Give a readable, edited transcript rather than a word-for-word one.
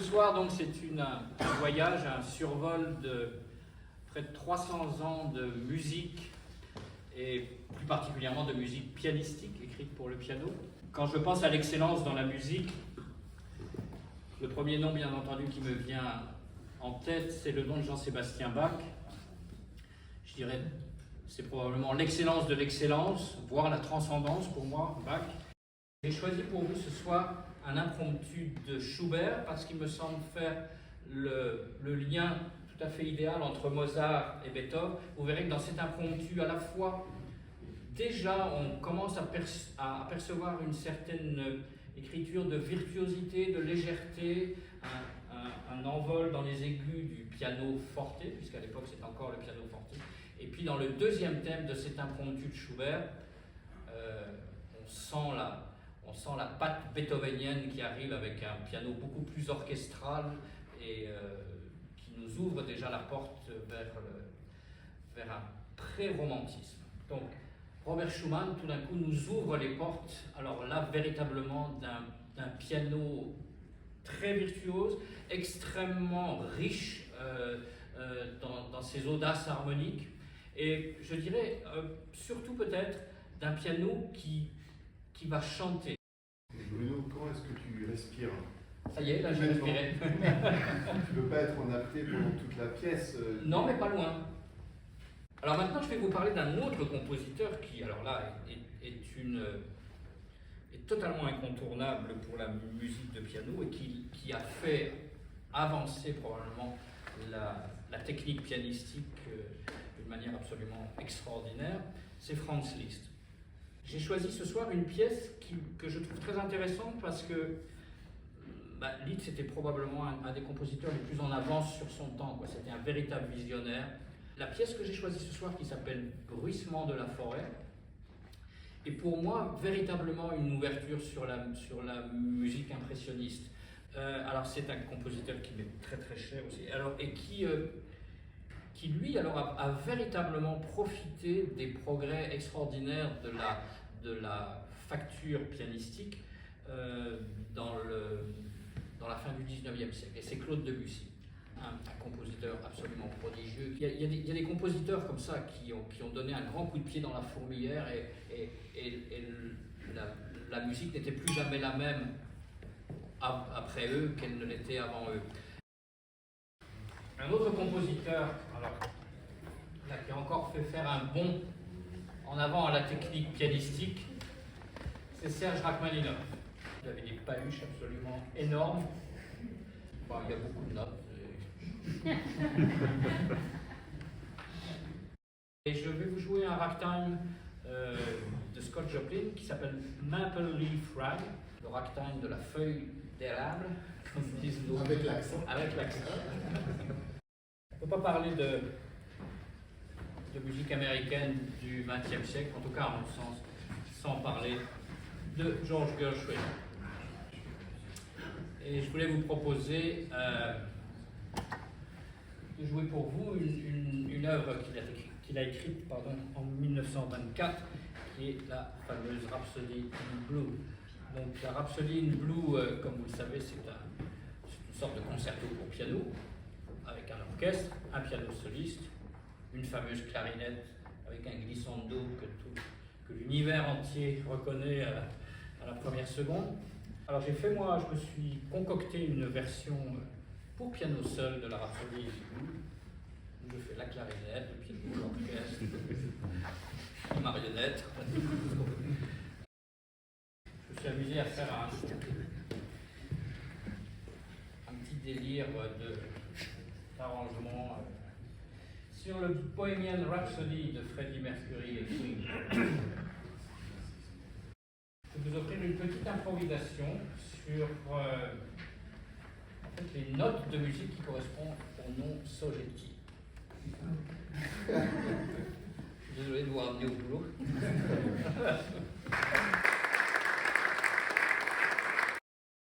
soir, donc, c'est un voyage, un survol de près de 300 ans de musique, et plus particulièrement de musique pianistique, écrite pour le piano. Quand je pense à l'excellence dans la musique, le premier nom, bien entendu, qui me vient en tête, c'est le nom de Jean-Sébastien Bach. Je dirais, c'est probablement l'excellence de l'excellence, voire la transcendance pour moi, Bach. J'ai choisi pour vous ce soir un impromptu de Schubert parce qu'il me semble faire le lien tout à fait idéal entre Mozart et Beethoven. Vous verrez que dans cet impromptu, à la fois, déjà on commence à percevoir une certaine écriture de virtuosité, de légèreté, un envol dans les aigus du piano forte, puisqu'à l'époque c'est encore le piano forte. Et puis dans le deuxième thème de cet impromptu de Schubert, on sent la patte beethovenienne qui arrive avec un piano beaucoup plus orchestral et qui nous ouvre déjà la porte vers un pré-romantisme. Donc Robert Schumann, tout d'un coup, nous ouvre les portes, alors là, véritablement, d'un piano très virtuose, extrêmement riche dans ses audaces harmoniques, et je dirais, surtout peut-être, d'un piano qui va chanter. Bruno, comment est-ce que tu respires? Ça y est, là, j'ai respiré. Tu ne peux pas être en apnée pendant toute la pièce. Non, mais pas loin. Alors maintenant, je vais vous parler d'un autre compositeur qui, alors là, est totalement incontournable pour la musique de piano et qui a fait avancer probablement la technique pianistique d'une manière absolument extraordinaire, c'est Franz Liszt. J'ai choisi ce soir une pièce que je trouve très intéressante parce que Liszt était probablement un des compositeurs les plus en avance sur son temps. C'était un véritable visionnaire. La pièce que j'ai choisie ce soir, qui s'appelle Bruissement de la forêt, est pour moi véritablement une ouverture sur la musique impressionniste. Alors c'est un compositeur qui m'est très très cher aussi, alors, et qui lui alors, a véritablement profité des progrès extraordinaires de la facture pianistique dans la fin du 19e siècle. Et c'est Claude Debussy, un compositeur absolument prodigieux. Il y a des compositeurs comme ça qui ont donné un grand coup de pied dans la fourmilière et la musique n'était plus jamais la même après eux qu'elle ne l'était avant eux. Un autre compositeur qui a encore fait faire un bond en avant à la technique pianistique, c'est Serge Rachmaninov. Il avait des paluches absolument énormes. Bon, il y a beaucoup de notes. Et je vais vous jouer un ragtime de Scott Joplin qui s'appelle Maple Leaf Rag, le ragtime de la feuille d'érable, comme disent nous. Avec l'accent. Avec l'accent. On ne peut pas parler de musique américaine du XXe siècle, en tout cas à mon sens, sans parler de George Gershwin. Et je voulais vous proposer de jouer pour vous une œuvre qu'il a écrite en 1924, qui est la fameuse Rhapsody in Blue. Donc la Rhapsody in Blue, comme vous le savez, c'est une sorte de concerto pour piano, avec un orchestre, un piano soliste, une fameuse clarinette avec un glissando que l'univers entier reconnaît à la première seconde. Alors je me suis concocté une version pour piano seul de la Rhapsody in Blue, où je fais la clarinette, le piano, l'orchestre, les marionnettes. Je me suis amusé à faire un petit délire d'arrangement sur le Bohemian Rhapsody de Freddie Mercury et Queen. Je vais vous offrir une petite improvisation sur les notes de musique qui correspondent au nom Sogeti. Je suis désolé de vous ramener au boulot.